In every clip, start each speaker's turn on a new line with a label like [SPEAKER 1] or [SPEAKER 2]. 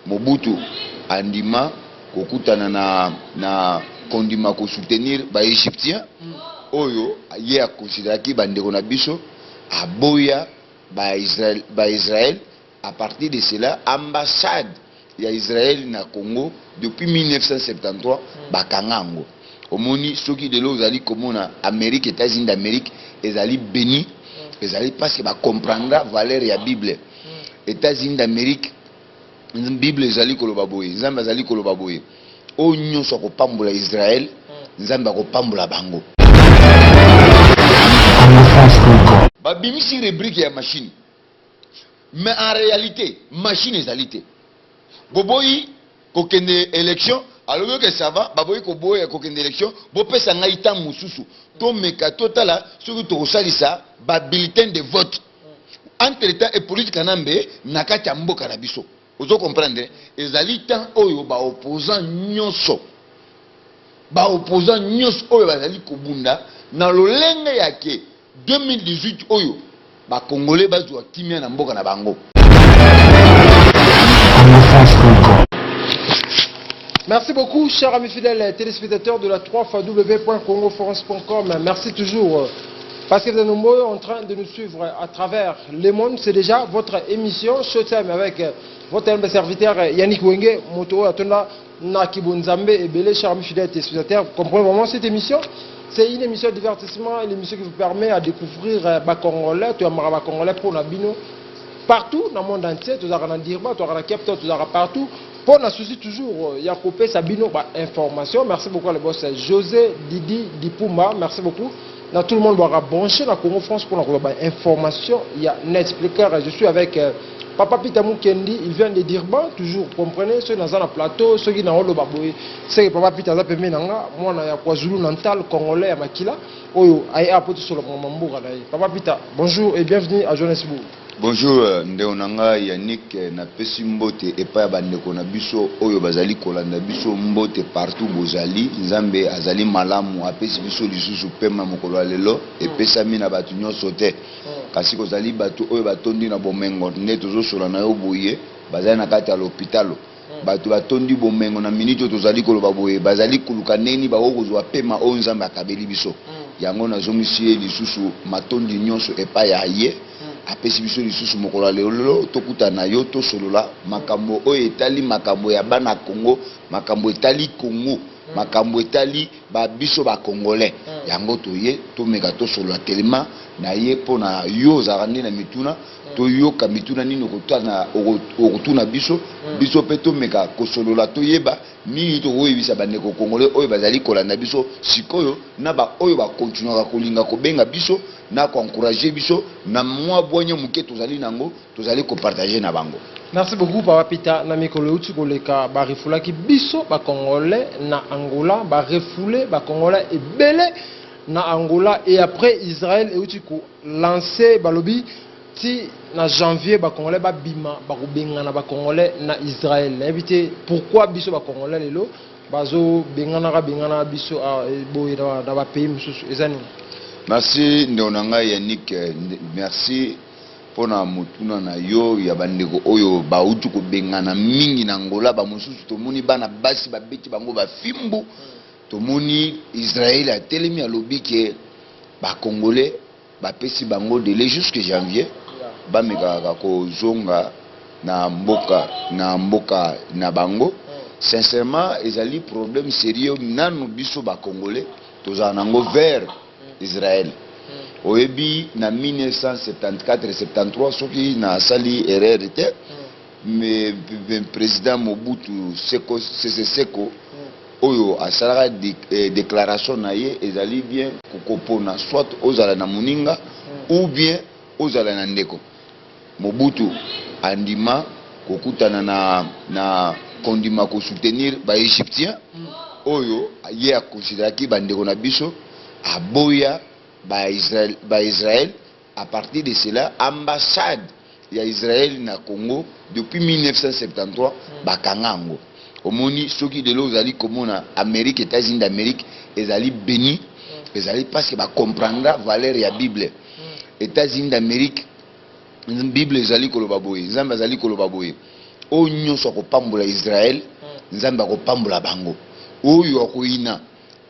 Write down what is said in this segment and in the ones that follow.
[SPEAKER 1] Mobutu andima kokutana na kondima ko soutenir ba égyptien oyo ye a considéré ki bandeko na biso aboya ba Israël à partir de cela ambassade ya Israël na Congo depuis 1973 bakangango omoni soki de l'ozali komona Amérique États-Unis d'Amérique ezali béni ezali parce que ba comprendra valeur ya Bible États-Unis d'Amérique Bible ezali koloba boye nzambe ezali koloba boye o nyonso ko pambola Israël nzambe ko pambola bango ba bimisi rubrique ya machine mais en réalité machine ezalité boboyi kokende élection alors que ça va baboyi ko boye kokende élection bo pesa ngai ta mususu to meka totala soki to salisa ba bulletin de vote entre temps et politique nambe nakati mboka na biso ozo comprendre ezali temps oyo ba opposant nyonso oyo bazali kobunda na lolenge yake 2018 oyo ba congolais bazwa kimia na mboka na bango.
[SPEAKER 2] Merci beaucoup, chers amis fidèles téléspectateurs de la 3xw.congoforce.com. Merci toujours parce que vous êtes nombreux en train de nous suivre à travers le monde. C'est déjà votre émission Showtime avec votre humble serviteur Yannick Wenge, Moto Atona Nakibunzambe et Belé, chers amis fidèles téléspectateurs. Vous comprenez vraiment cette émission? C'est une émission de divertissement, une émission qui vous permet à découvrir les Congolais, tout le Congolais pour la bino. Partout dans le monde entier, tout le monde Dirba, tout le monde Capta, tout le monde partout. Pour nous soucier toujours, il y a coupé Sabino information. Merci beaucoup le boss José Didi Dipumba. Merci beaucoup. Dans tout le monde doit brancher la Congo France pour nous information. Il y a un expliqueur. Je suis avec Papa Pitamou Kendi. Il vient de Dirba, toujours. Comprenez, ceux dans un plateau, ceux qui dans le baboué. C'est Papa Pitamou Kendi. Moi, il y a KwaZulu Natal, Congolais, à Makila. Oyo, aïe, apôtre sur le Mamboura. Papa Pita, bonjour et bienvenue à Johannesburg.
[SPEAKER 1] Bonjour Ndeonanga Yannick na pesi mbote epa bandeko na biso oyo bazali kolanda biso mbote partout bozali nzambe azali malamu apesi biso lisusu pema mokolo lelo epesa mina batu nyonso te kasi kozali batu oyo batondi na bomengo nde tozosola na yo boye bazali na kati ya l'hôpital batu batondi bomengo na minute tozali koloba boye bazali kuluka neni bakozwa pema oyo nzambe akabeli biso yango nazomisi lisusu matondi nyonso epa ya ye apesi biso lisusu mokolo lelo tokuta na yo to solola makambo oyo etali makambo ya bana Congo makambo etali Congo makambo etali ba biso ba congolais yango toye to meka to solola telema na ye pona yo zarandi na mituna to yoka mituna nini kotana okutuna biso biso pe to meka ko solola to yeba ni to oyebisa bandeko congolais oyo bazali kolanda biso sikoyo na ba oyo ba continuera kolinga ko benga biso na ko encourager biso na mwa bonye muke tozali nango tozali ko partager na bango.
[SPEAKER 2] Merci beaucoup Papa Pita na mikolo uti koleka ba refula ki biso ba congolais na Angola ba refoulé ba congolais ebele na Angola et après Israël et uti ko lancer balobi ti na janvier ba congolais ba bima ba kubengana ba congolais na Israël. Invité pourquoi biso ba congolais lelo bazo bengana biso boye na ba pays mususu ezani.
[SPEAKER 1] Merci Ndeonanga Yannick, merci pour na mutuna na yo ya bandeko oyo ba utu ko bengana mingi na Angola ba mususu tomoni bana basi ba beti bango ba fimbu tomoni Israël a telemi a lobi ke ba congolais ba pesi bango délai jusque janvier ba meka ko zonga na mboka na bango sincèrement ezali problème sérieux nanu biso ba congolais toza nango vers Israël. Oebi na 1974-73 soki na sali RRT mais président Mobutu Seko Seko oyo asalaka déclaration na ye ezali bien kokopona soit ozala na muninga ou bien ozala na ndeko. Mobutu andima kokutana na kondima ko soutenir ba égyptien oyo ye a considéré ki bandeko na biso aboya ba Israël à partir de cela ambassade ya Israël na Congo depuis 1973 bakangango omoni soki de l'ozali komona Amérique États-Unis d'Amérique ezali béni ezali parce que ba comprendra valeur ya Bible États-Unis d'Amérique Bible ezali koloba boye nzambe ezali koloba boye oyo nyonso akopambola Israël nzambe akopambola bango oyo akoyina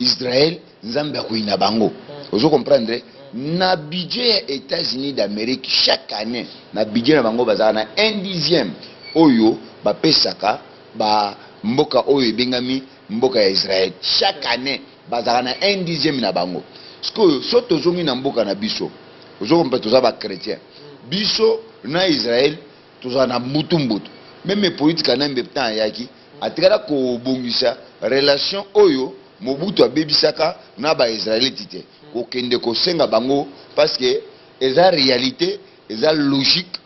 [SPEAKER 1] Israël nzambe akoyina bango ozo comprendre na budget ya États-Unis d'Amérique chaque année na budget na bango bazala na 1/10 oyo bapesaka ba mboka oyo ebengami mboka ya Israël chaque année bazala na 1/10 na bango siko so tozongi na mboka na biso ozo comprendre toza ba chrétien biso na Israël toza na mbutu même politique na mbepta yaki atikala ko bongisa relation oyo Mobutu abebisaka na ba Israélite te ko kende ko senga bango parce que eza réalité eza logique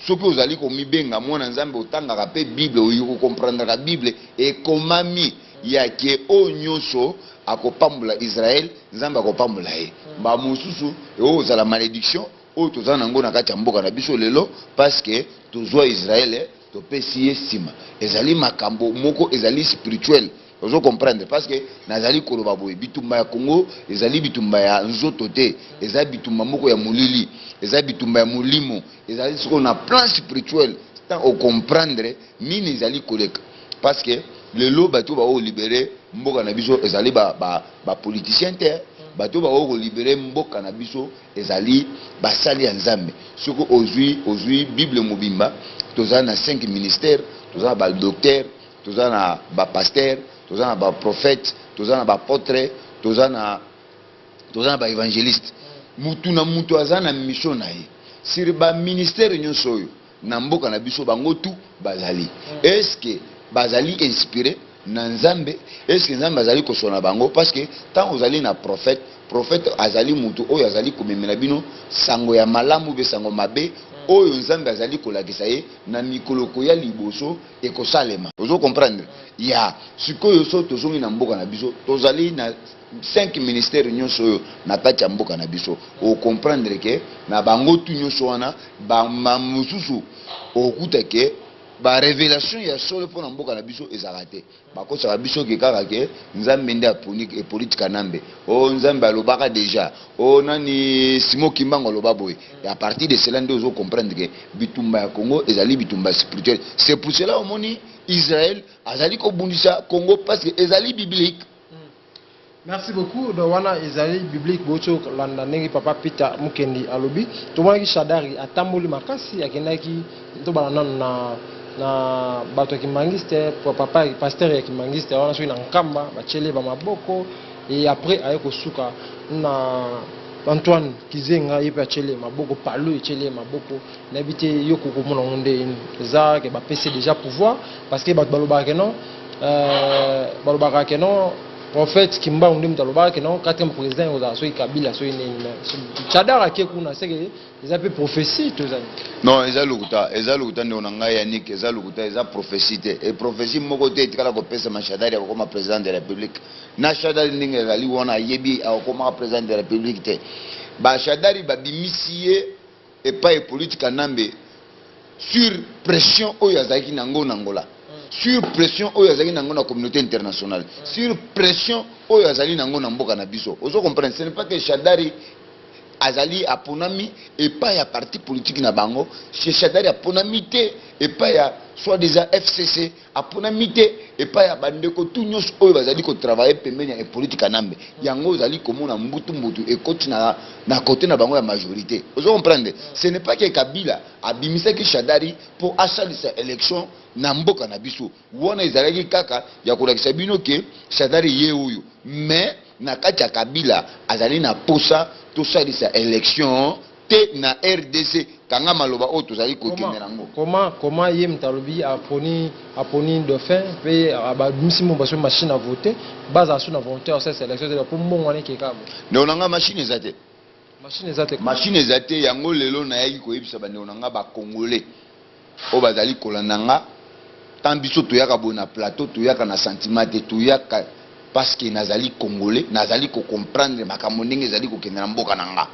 [SPEAKER 1] soki ozali ko mibenga mwana nzambe otangaka pe Bible oyo ko comprendre la Bible et komami yake o nyonso akopambola Israël nzambe akopambola ye ba mosusu e ozala malédiction o tozana nango na kati ya mboka na biso lelo parce que tozwa Israël topesi ye sima ezali makambo moko ezali spirituel ozo comprendre parce que nazali koloba boye bitumba ya Congo ezali bitumba ya nzoto te ezali bitumba moko ya mulili ezali bitumba ya mulimo ezali siko na plan spirituel tant au comprendre nini ezali koleka parce que lelo bato ba o libérer mboka na biso ezali ba politicien te bato ba o libérer mboka na biso ezali basali ya nzambe siko ozui Bible mobimba toza na 5 ministères toza ba docteur toza na ba pasteur toza na ba prophète toza na ba apôtre toza na ba évangéliste mutu na mutu aza na mission na ye sur ba ministère nyonso oyo na mboka na biso bango tu bazali est-ce que bazali inspiré na nzambe est-ce que nzambe azali kosona bango parce que tant ozali na prophète azali mutu oyo azali komemela bino sango ya malamu be sango mabe oyo nzambe azali kolakisa ye na mikoloko ya liboso ekosalema ozo comprendre ya sikoyo so tozongi na mboka na biso tozali na 5 ministères nyonso oyo na kati ya mboka na biso o comprendre que na bango tu nyonso wana ba mosusu okuta ke ba révélation ya solo pona mboka na biso ezaka te bakosa biso ke kaka ke nzambe nde aponique et politique nambe o nzambe alobaka déjà o nani Simon Kimbango aloba boye et à partir de cela nde ozo comprendre que bitumba ya Congo ezali bitumba spirituel c'est pour cela omoni Israël azali ko bundisa Congo parce que ezali biblique.
[SPEAKER 2] Merci beaucoup. Donc, wana ezali biblique bocho landa nengi papa Peter Mukendi alobi. Tomaki Shadari atamboli makasi akendaki to bana na bato ya Kimangiste pour papa pasteur ya Kimangiste wana so na nkamba bachele ba maboko et après aye kosuka na Antoine Kizenga yepe achele maboko palo echele maboko nabite yoko komona onde za ke ba PC déjà pouvoir parce que balobaka non prophète Kimba on dit que non 4e président aux asso Kabila so ine Chadara qui kuna c'est que ils appellent prophétie tous amis
[SPEAKER 1] non ezalukuta ndio nanga Yannick ezalukuta eza prophétie et prophétie moko te tikala ko pesa mashadari akoma président de la République na shadari ninge zali wana yebi akoma président de la République te ba shadari ba bimisiye et pas politique nambe sur pression oyo azaki nango nangola sur pression oyo azali nango na communauté internationale sur pression oyo azali nango na mboka na biso ozo comprendre ce n'est pas que Shadari azali aponami et pas ya parti politique na bango chez Shadari aponami te et pas ya soit déjà FCC aponami te et pas ya bandeko tout nyos oyo bazali ko travailler pembeni ya politique nambe yango azali komona mbutu et côté na côté na bango ya majorité ozo comprendre ce n'est pas que Kabila abimisa ki Shadari pour achaler sa élection na mboka na biso wana ezalaki kaka ya kolakisa bino ke Shadari ye oyo mais na kati ya Kabila azali na posa to salisa élection te na RDC kanga maloba o tozali ko kende nango
[SPEAKER 2] comment yem talobi aponi dauphin pe abadumisi mo baso machine à voter base sur na volontaire cette élection pour mbongo wana ke kabo
[SPEAKER 1] ne onanga machine ezate machine ezate yango lelo na yaki ko yebisa bande onanga ba congolais o bazali kolandanga tant biso toyaka bona plateau toyaka na sentiment te toyaka parce que nazali congolais nazali ko comprendre makambo ndenge ezali ko kende na mboka nanga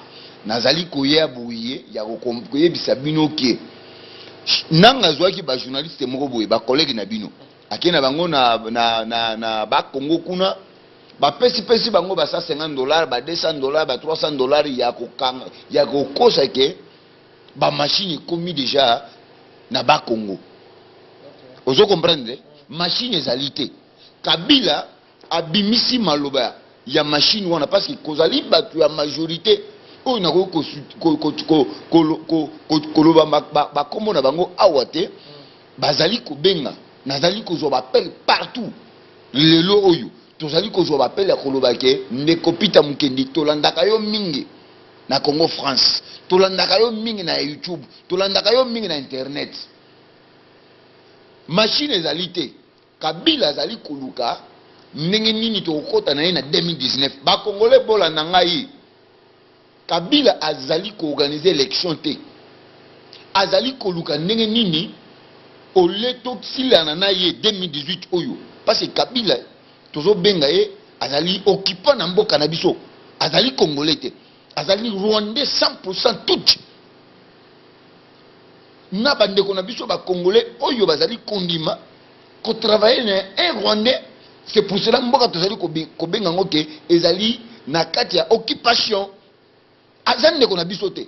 [SPEAKER 1] nazali ko yebuye ya ko yebisa bino ke nanga zwaki ba journaliste moko boye ba collègue na bino akena bango na ba Congo kuna ba pesi bango ba $150 ba $200 ba $300 ya ko kosa ke ba machine komi déjà na ba Congo Vous comprenez? Machine ezalité. Kabila abimisi maloba ya machine wana parce que kozali batu ya majorité oyo na koloba ba komona bango awate bazali kobenga nazali kozwa bapel partout lelo oyo tozali kozwa bapel ya koloba ke ndekopita mukendi tolandaka yo mingi na Congo France tolandaka yo mingi na YouTube tolandaka yo mingi na internet machine ezalité Kabila azali koluka ndenge nini tokota na ye na 2019 ba congolais bola na ngai Kabila azali ko organiser élection te azali koluka ndenge nini oleto silana na ye 2018 oyo parce que Kabila tozo benga ye azali occupant na mboka na biso azali congolais te azali rwandais 100% tout na bandeko na biso ba congolais oyo bazali kondima ko travailler na un rwandais c'est pour cela mboka tozali ko benga ngoke ezali na kati ya occupation azande ko na biso te.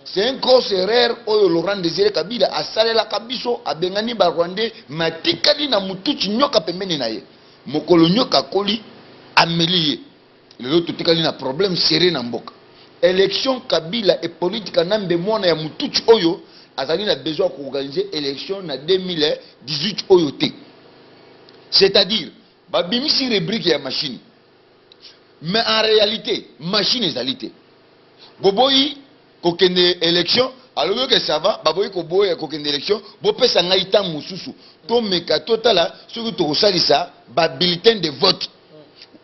[SPEAKER 1] C'est un gros erreur oyo Laurent Désiré Kabila asalela kabiso abengani ba rwandais matikali na mutuchi nyoka pembeni na ye mokolo nyoka koli amelie lelo tutikali na problème serré na mboka élection Kabila et politique nambe mwana ya mutuchi oyo azali na besoin ko organiser élection na 2018 oyo te. C'est-à-dire babimisi rubrique ya machine mais en réalité machine ezalité boboyi kokende élection alors que ça va baboyi ko boya kokende élection bo pesa ngai ta mususu to meka totala soki to kosalisa ba bulletin de vote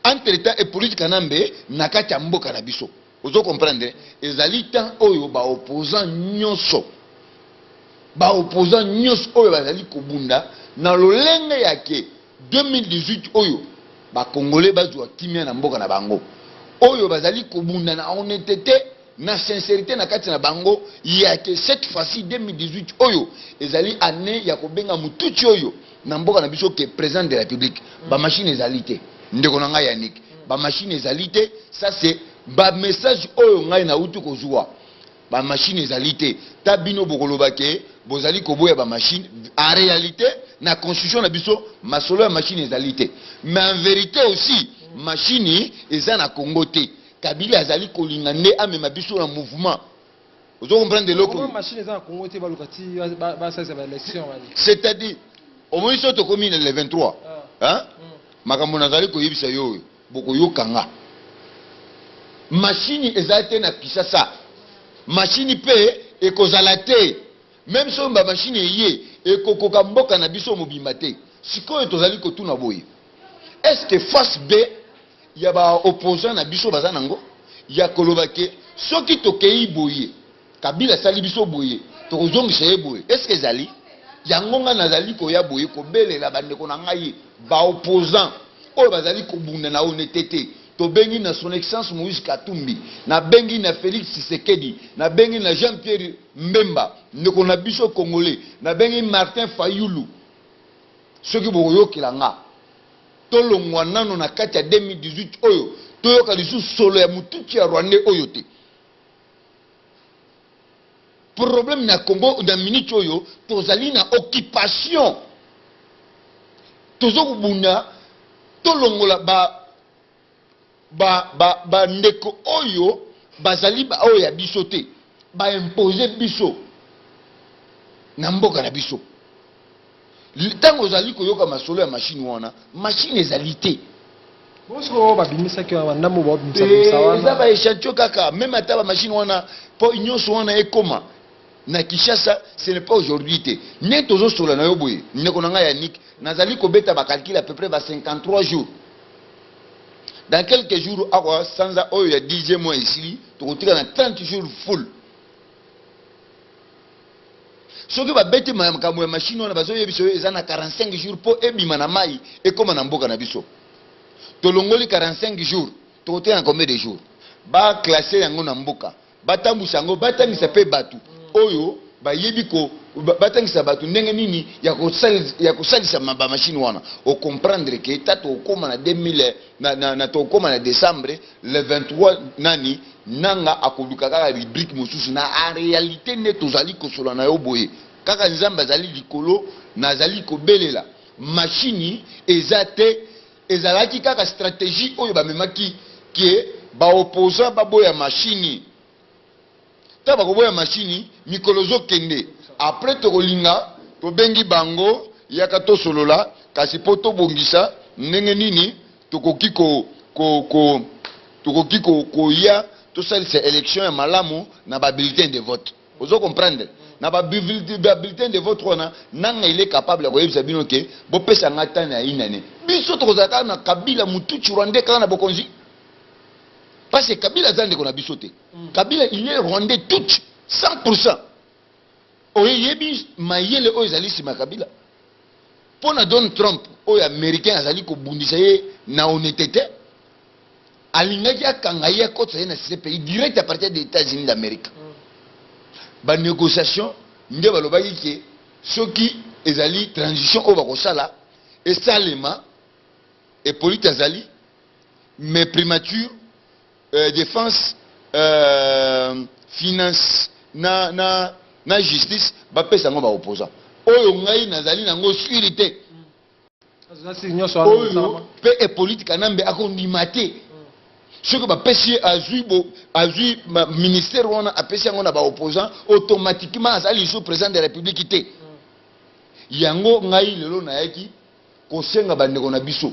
[SPEAKER 1] entre temps et politique nambe na kati ya mboka na biso ozo comprendre ezali temps oyo ba opposant nyonso oyo bazali kobunda na lolenge yake 2018 oyo ba congolais bazwa kimia na mboka na bango oyo bazali kobunda na honnêteté na sincérité na kati na bango yake cette fois-ci 2018 oyo ezali année ya kobenga mutuchi oyo na mboka na biso ke président de la République ba machine ezalité ndeko na ngai Yannick ba machine ezalité ça c'est ba message oyo ngai na utu kozwa ba machine ezalité tabino bokoloba ke bozali koboya ba machine en réalité na constitution na biso masolo ya machine ezalité mais en vérité aussi machine eza na Congo te Kabila azali kolinga nde amema biso na mouvement ozo comprendre de loko
[SPEAKER 2] machine eza na Congo te balukati ba ça c'est élection
[SPEAKER 1] c'est-à-dire au moins soto komi le 23 hein makambo nazali koyebisa yo boko yokanga machine ezalité na Kinshasa machine pe ekozala te même so ba machine yé ekokoka mboka na biso mobimba te sikoyo tozali kotuna boye est-ce que face B ya ba opposant na biso baza nango ya koloba ke soki tokei boye Kabila sali biso boye tokozongisa ye boye est-ce que ezali yango nga nazali koya boye kobelela bandeko na ngai ba opposant oyo bazali kobunda na honnêteté to bengi na son excellence Moïse Katumbi na bengi na Félix Tshisekedi na bengi na Jean-Pierre Mbemba ndeko na biso congolais na bengi Martin Fayulu soki boyokela nga tolongwa nano na kati ya 2018 oyo toyoka lisusu solo ya mutuchi ya rwandais oyo te problème na Congo na minute oyo tozali na occupation tozokubunda tolongola ba ndeko oyo bazali ba oyo ya biso te ba imposer biso na mboka na biso tango zali koyoka masolo ya machine wana machine ezalité
[SPEAKER 2] bonso babimisa ki wa ndambo ba bimisa wana
[SPEAKER 1] eza ba échantillon kaka même ata ba machine wana po nyonso wana ekoma na Kinshasa ce n'est pas aujourd'hui te ne tozo sola na yo boye ndeko na ngai Yannick nazali kobeta ba calcul à peu près ba 53 jours dans quelques jours akwa sanza oyo ya 10e mois ici tokotika na 30 jours full soki babeti makambo ya machine wana bazoyebisa eza na 45 jours po ebima na mai ekoma na mboka na biso tolongoli 45 jours tokotika na combien de jours ba classer yango na mboka batambusa yango batangisa pe batu oyo bayebi ko batangisa batu ndenge nini ya kosalisa ba machine wana o comprendre que tato okoma na 2000 na tokoma na décembre le 23 nani nanga akoluka kaka rubrique mosusu na en réalité ne tozali kosola na yo boye kaka nzambe azali likolo nazali kobelela machine ezate ezalaki kaka stratégie oyo bamemaki ke ba opposant baboya machine ta bakoboya machine mikolo zokende après tokolinga tobengi bango yaka tosolola kasi po tobongisa ndenge nini tokoki koya tosalisa élection ya malamu na ba bulletin de vote. Vous comprendre? Na ba bulletin de vote wana nanga il est capable de yebisa bino ke bo pesa ngata na inane. Biso tokozaka na Kabila mutuchi rwandais kana bokonzi. Parce que Kabila zande kona biso te. Kabila il est rwandais tout 100%. Oye yebi mayele oyo ezali sima Kabila. Pona Donald Trump oyo américain azali ko bundisa ye na honnêteté. Alingaki akanga ye kotsa ye na CPI direct à partir des États-Unis d'Amérique. Ba négociation nde balobaki ke soki ezali transition oyo bakosala esalema et polite azali mais primature défense finance na justice bapesa ngo ba opposant oyo ngai nazali nango sûreté oyo pe et politique anambe akondima te soki bapesi azwi ministère wana apesi yango na ba opposant automatiquement azali sous président de la République te yango ngai lelo nayaki kosenga bandeko na biso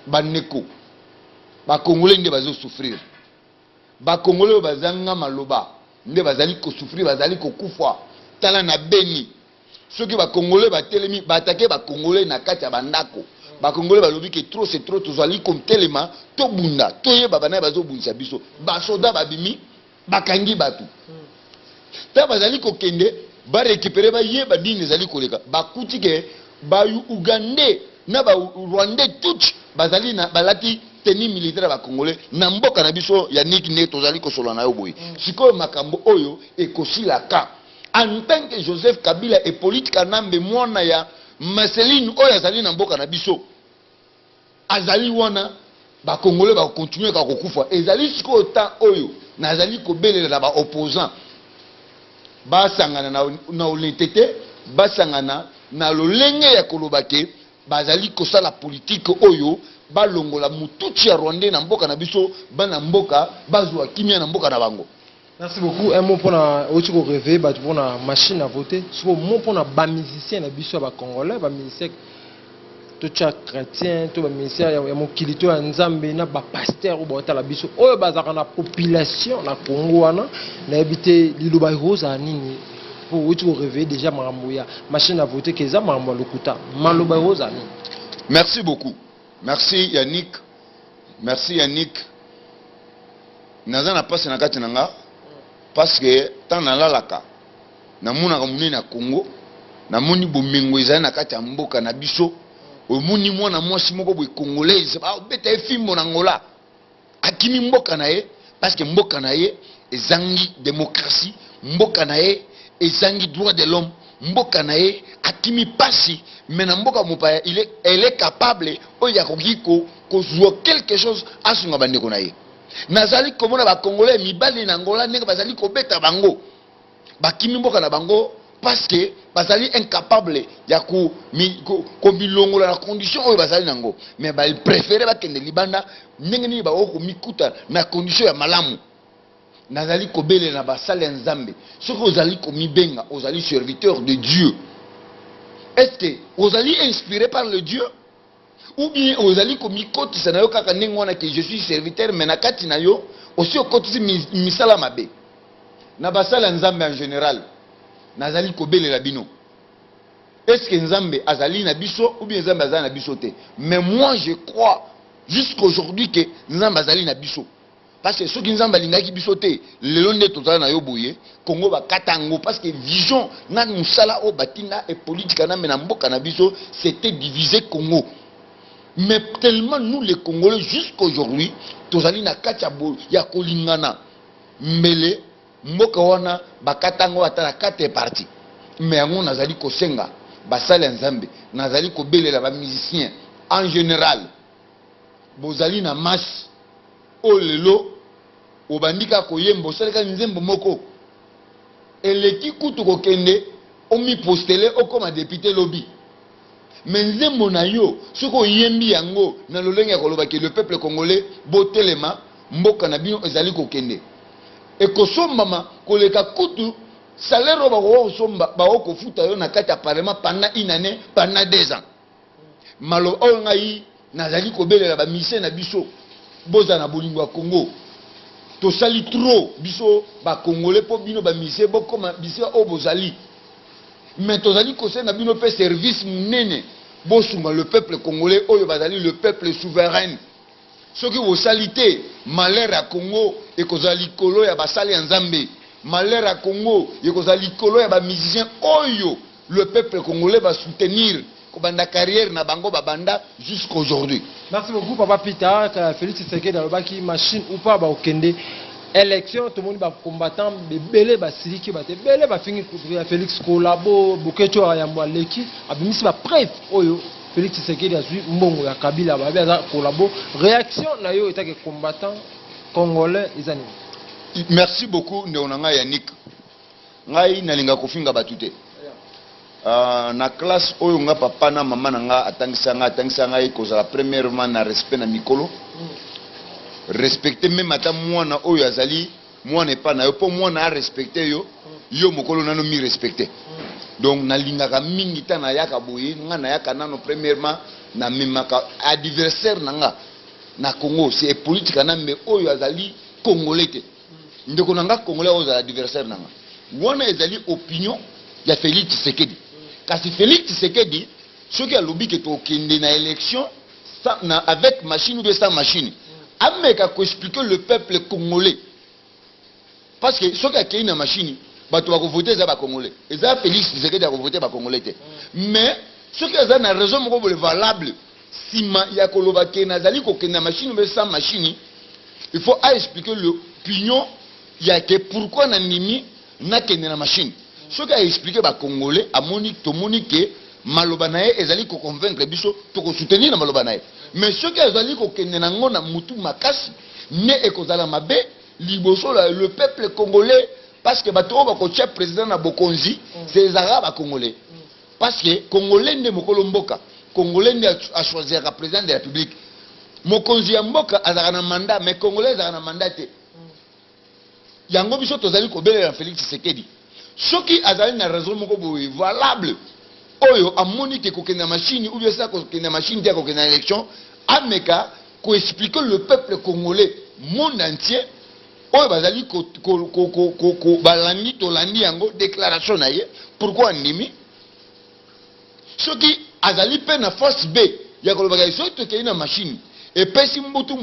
[SPEAKER 1] bandeko bakongole nde bazo souffrir bakongole bazanga maloba nde bazali ko souffrir bazali ko kufa tala na Beni soki bakongole batelemi batake bakongole na kati ya bandako bakongole balobi ke trop c'est trop tozali comme telema to bunda to yeba bana bazo bundisa biso ba soda babimi bakangi batu ta bazali ko kende ba récupérer ba yeba dine zali koleka bakuti ke ba Ugandais na ba Rwandais tout bazali na balati tenue militaire ba Congolais na mboka na biso ya niki ne tozali ko solo na yo boy sikoyo makambo oyo ekosila ka en tant que Joseph Kabila et politique nambe mwana ya Marceline oyo azali na mboka na biso azali wana ba Congolais ba continuer ka kokufa ezali sikoyo ta oyo nazali ko belela na ba opposant basangana na honnêteté basangana na lolenge ya kolobake bazali kosala politique oyo balongola mutuchi ya Rwandais na mboka na biso bana mboka bazwa kimia na mboka na bango.
[SPEAKER 2] Merci beaucoup. Un mot pour la autre réveil, pour la machine à voter. Un mot pour la bas musicien, la biso bas congolais, bas musicien, tout chaque chrétien, tout bas musicien, il y a mon kilito en Zambie, na bas pasteur ou bas la biso. Oh bas la population, la Congo, na habité l'île bas rose à Nini. Pour autre réveil déjà maramouya machine à voter que ça maramou lokuta maloba rose à Nini.
[SPEAKER 1] Merci beaucoup. Merci Yannick. Merci Yannick. Nazana passe na kati nanga. Parce que tant na lalaka na muna kamuni na Congo na moni bomengo ezali na kati ya mboka na biso omuni mwana mwasi moko boy congolais ba beta efimbo na ngola akimi mboka na ye parce que mboka na ye ezangi démocratie mboka na ye ezangi droit de l'homme mboka na ye akimi pasi mais na mboka mopaya elle est capable oya kokiko kozwa quelque chose asunga bandeko na ye nazali komona ba congolais mibali na ngola ndenge bazali kobeta bango bakimi mboka na bango parce que bazali incapable ya ko milongola na condition oyo bazali nango mais ba préférer bakende libanda ndenge nini ba ko mikuta na condition ya malamu nazali kobele na basale ya Nzambe soki ozali komibenga ozali serviteur de Dieu est-ce que ozali inspiré par le Dieu ou bien ozali komikotisa na yo kaka ndenge wana que je suis serviteur mais na kati na yo aussi okotisi misala mabe na basala ya Nzambe en général nazali kobelela bino est-ce que Nzambe azali na biso ou bien Nzambe azali na biso te mais moi je crois jusqu'aujourd'hui que Nzambe azali na biso parce que ceux qui Nzambe alingaki biso te lelo nde tozala na yo boye Congo bakata ngo parce que vision na musala o batinga et politique na mena mboka na biso c'était diviser Congo. Mais tellement nous les Congolais jusqu'aujourd'hui, tozali na katia ya kolingana mbele mboka wana bakatango atala kate parti. Mais yango nazali kosenga basala Nzambe, nazali kobelela ba musiciens en général. Bozali na masse o lelo obandika koyembo salika nzembo moko. Eleki kutu kokende omi postele okoma député lobby. Mais nzembo na yo soko yembi yango na lolenge koloba ke le peuple congolais botelema mboka na bino ezali kokende. Et kosombama koleka kutu salaire ba somba ba kofuta yo na kati ya parlement pendant une année, pendant 2 ans. Malo o ngai nazali kobelela ba mission na biso boza na bolingo ya Congo. To sali trop biso ba congolais po bino ba mission bokoma biso o bozali. Mais tozali kose na bino pe service munene bosunga le peuple congolais oyo bazali le peuple souverain. Ce qui vous salite malheur à Congo et kozali kolo ya basali nzambe. Malheur à Congo et kozali kolo ya ba musicien oyo le peuple congolais va soutenir kobanda carrière na bango babanda jusqu'aujourd'hui.
[SPEAKER 2] Merci beaucoup Papa Peter. Félix Tshisekedi alobaki machine ou pas ba okende élection tout le monde ba combattant belé ba siliki ba te belé ba fingi Félix Kolabo Bokecho ya Mwaleki abimisi ba preuve oyo Félix Tshisekedi a suivi mbongo ya Kabila ba za Kolabo réaction na yo etake combattant congolais izani.
[SPEAKER 1] Merci beaucoup Ndeonanga Yannick. Ngai nalinga kofinga batute. Na classe oyo nga papa na mama nga atangisa ngai kozala premièrement na respect na mikolo. Respecter même ata mwana oyo azali mwana epa na yo po mwana a respecter yo yo mokolo nano mi respecter. Donc nalingaka mingi ta na yaka boye nga na yaka nano premièrement na memaka adversaire nanga na Congo c'est politique na me oyo azali congolais te. Ndeko nanga congolais oyo azali adversaire nanga. Wana ezali opinion ya Félix Tshisekedi. Kasi Félix Tshisekedi ce qui a lobby que to kende na élection avec machine ou bien sans machine. Ameka ko expliquer le peuple congolais. Parce que ce qui a créé une machine, bato ba voter za ba congolais. Et ça Félix Tshisekedi a voter ba congolais te. Mais ce qui a na raison moko valable, si ya koloba ke nazali ko kena machine mais sans machine, il faut expliquer l'opinion ya que pourquoi na nimi na kena na machine. Ce qui a expliqué ba congolais a monique to monique maloba na ye ezali ko convaincre biso to ko soutenir na maloba na ye. Mais ce qui ezali ko kende na ngona mutu makasi ne ekozala mabe liboso le peuple congolais parce que bato ba ko chef président na bokonzi c'est les arabes congolais. Parce que congolais ne mokolo mboka, congolais ne a choisir le président de la République. Mokonzi ya mboka azaka na mandat mais congolais azaka na mandat te. Yango biso tozali ko belela Félix Tshisekedi. Ce qui azali na raison moko valable oyo amoni ke kokena machine ou bien ça kokena machine dia kokena élection ameka ko expliquer le peuple congolais monde entier oyo bazali ko balandi tolandi yango déclaration na ye pourquoi ndimi ce qui azali pe na face B ya kolobaka so to ke na machine et pesi mbutu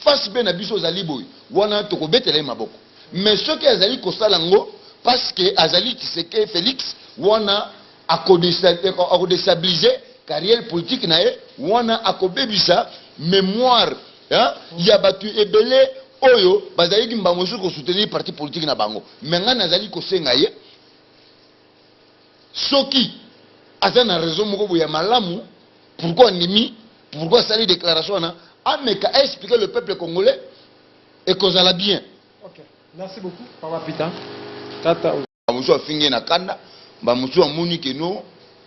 [SPEAKER 1] face B na biso zali boy wana to ko betela maboko mais ce qui azali ko salango parce que azali Tshisekedi Félix wana a déstabiliser carrière politique na ye wana akobebisa mémoire ya batu ebele oyo bazali kimbango ko soutenir parti politique na bango mais nga nazali ko senga ye soki azana raison moko ya malamu pourquoi nimi pourquoi sali déclaration na ameka expliquer le peuple congolais et kozala bien.
[SPEAKER 2] OK, merci beaucoup Papa Peter. Tata
[SPEAKER 1] bamusu afingi na kanda bamusu amoni ke no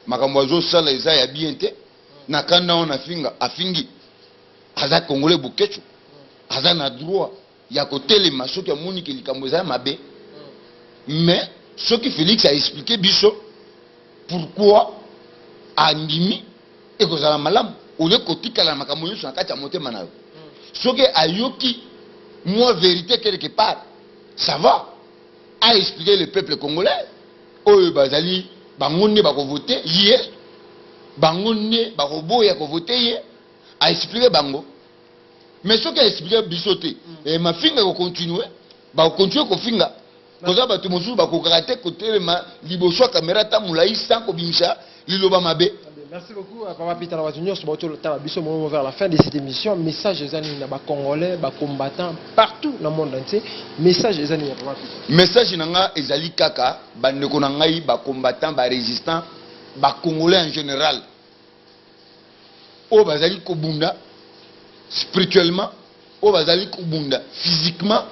[SPEAKER 1] makambo azo sala eza ya bien te na kanda on afingi aza congolais Bokecho aza na droit ya kotelema soki amoni ke likambo eza mabe mais soki Félix a expliqué biso pourquoi andimi ekozala malamu ole kotikala makambo nyonso na kati ya motema na yo soki ayoki moi vérité quelque part ça va a expliqué le peuple congolais oyo bazali bangonne bako voter hier bangonne bako boya ko voter hier a expliqué bango mais ce qui a expliqué bisoté et ma finga ko continuer ba continuer ko finga koza batu mosusu bako karaté côté ma liboso caméra ta mulai sans ko bimisa liloba mabe.
[SPEAKER 2] Merci beaucoup Papa Peter Junior sur vers la fin de cette émission. Message aux amis congolais, combattants partout dans le monde entier. Message aux amis Papa Peter.
[SPEAKER 1] Message nanga ezali kaka bandeko nangai combattants résistants congolais en général. O bazali ko bunda spirituellement, o bazali ko bunda physiquement,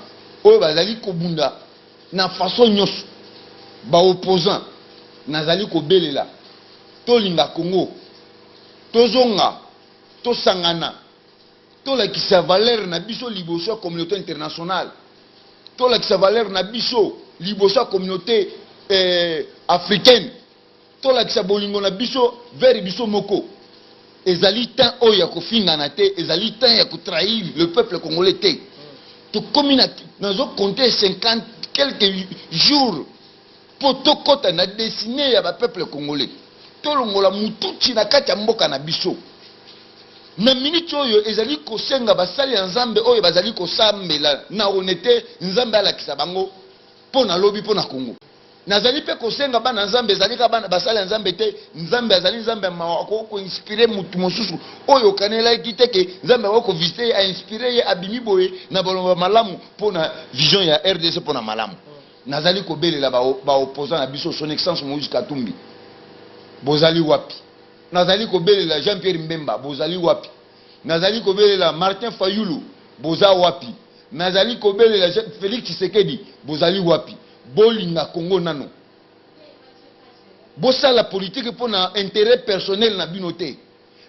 [SPEAKER 1] o bazali ko bunda na façon nyos ba opposant nazali kobelela tolinga Congo tozonga tosangana tolakisa valeur na biso liboso ya communauté internationale tolakisa valeur na biso liboso ya communauté africaine tolakisa bolingo na biso vers biso moko ezali temps oyo ya kofingana te ezali temps ya kotrahir le peuple congolais te tokomi nazo compter 50 quelques jours po tokota na destiné ya bapeuple congolais tolongola mututi na kati ya mboka na biso na minute oyo ezali kosenga basali ya nzambe oyo bazali kosambela na honnêteté nzambe alakisa bango mpo na lobi mpo na Congo nazali pe kosenga bana nzambe ezali ka bana basali ya nzambe te nzambe azali nzambe ko inspirer mutu mosusu oyo kanela kiteke nzambe ko visiter a inspirer ye abimi boye na bolomba malamu mpo na vision ya RDC mpo na malamu nazali kobelela ba opposant na biso son excellence Moïse Katumbi bozali wapi nazali kobelela Jean-Pierre Mbemba bozali wapi nazali kobelela Martin Fayulu boza wapi nazali kobelela Félix Tshisekedi bozali wapi bolinga Congo nano bosala politique pour na intérêt personnel na binote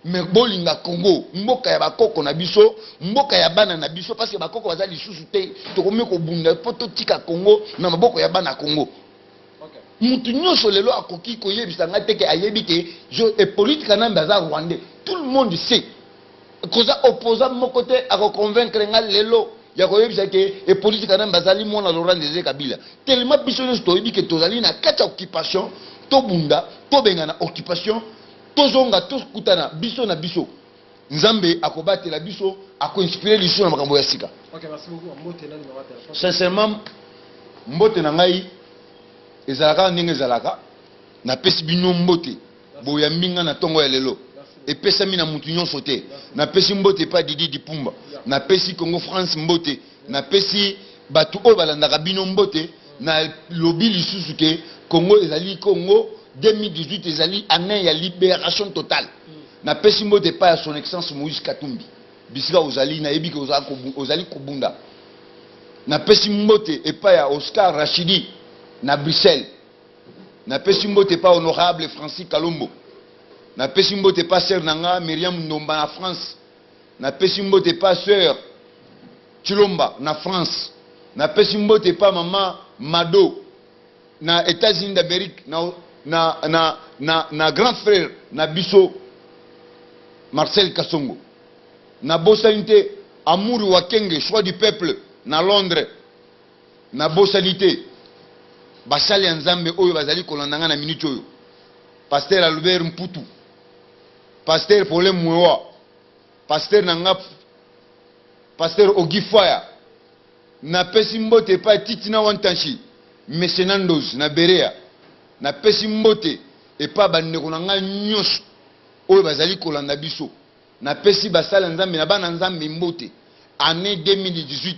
[SPEAKER 1] mais bolinga Congo mboka ya bakoko na biso mboka ya bana na biso parce que bakoko bazali lisusu te tokomi ko bunda poto tika Congo na maboko ya bana Congo mutu nyonso lelo akoki koyebisa nga teke ayebi ke et politique na mbaza rwandais tout le monde sait koza opposant moko te akoconvaincre nga lelo ya koyebisa ke et politique na mbazali mona Laurent Désiré Kabila tellement biso nyonso toyebi ke tozali na kati occupation to bunda to bengana occupation tozonga tokutana biso na biso nzambe akobatela biso akoinspirer liso na makambo ya sika.
[SPEAKER 2] OK, merci beaucoup. Mbote na numéro de téléphone.
[SPEAKER 1] Sincèrement mbote na ngai ezalaka ndenge ezalaka na pesi bino mbote boya mbinga na tongo ya lelo epesami na mutu nyonso te na pesi mbote pa Didi Dipumba na pesi Congo France mbote na pesi batu oyo balandaka bino mbote na lobi lisusu ke Congo ezali Congo 2018 ezali année ya libération totale na pesi mbote pa ya son excellence Moïse Katumbi bisika ozali na yebi ke ozali kobunda na pesi mbote epa ya Oscar Rachidi na Bruxelles na pesi mbote pa honorable Francis Kalombo na pesi mbote pa sœur nanga Myriam Ndomba na France na pesi mbote pa sœur Chilomba na France na pesi mbote pa maman Mado na États-Unis d'Amérique na grand frère na biso Marcel Kassongo na bosanité Amour Wakenge choix du peuple na Londres na bosanité basali ya nzambe oyo bazali kolandanga na minute oyo pasteur Albert Mputu pasteur Paulin Mwewa pasteur Nangap pasteur Ogifaya na pesi mbote pa Titina Wantanshi Mesenandos na Berea na pesi mbote epa bandeko na nga nyonso oyo bazali kolanda biso na pesi basali ya nzambe na bana nzambe mbote année 2018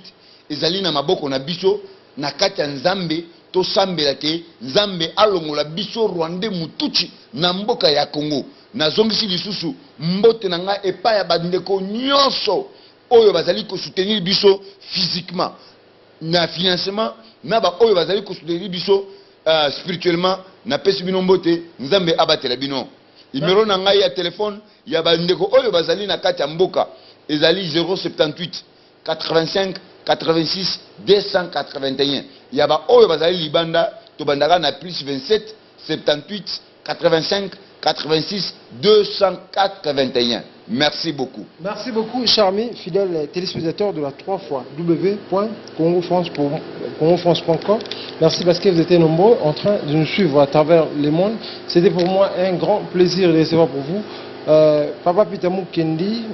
[SPEAKER 1] ezali na maboko na biso na kati ya nzambe tosambela ke nzambe alongola biso Rwanda mutuchi na mboka ya Congo na zongisi lisusu mbote na nga epa ya bandeko nyonso oyo bazali ko soutenir biso physiquement na financement na ba oyo bazali ko soutenir biso spirituellement na pesi bino mbote nzambe abatela bino numéro na ngai ya téléphone ya bandeko oyo bazali na kati ya mboka ezali 078 85 86 281 yaba oyo bazali libanda to bandaka na plus 27 78 85 86 281. Merci beaucoup.
[SPEAKER 2] Merci beaucoup, Charmy, fidèle téléspectateur de la 3 fois www.congofrance.com. Merci parce que vous étiez nombreux en train de nous suivre à travers le monde. C'était pour moi un grand plaisir de recevoir pour vous Papa Pitamou Kendi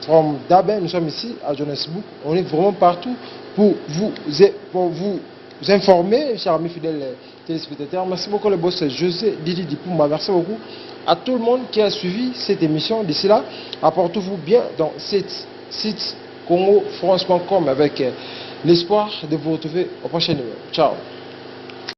[SPEAKER 2] from Daben. Nous sommes ici à Johannesburg. On est vraiment partout pour vous informer, chers amis fidèles téléspectateurs. Merci beaucoup le boss José Didi Dipumba. Merci beaucoup à tout le monde qui a suivi cette émission. D'ici là, apportez-vous bien dans cette site congofrance.com avec l'espoir de vous retrouver au prochain numéro. Ciao.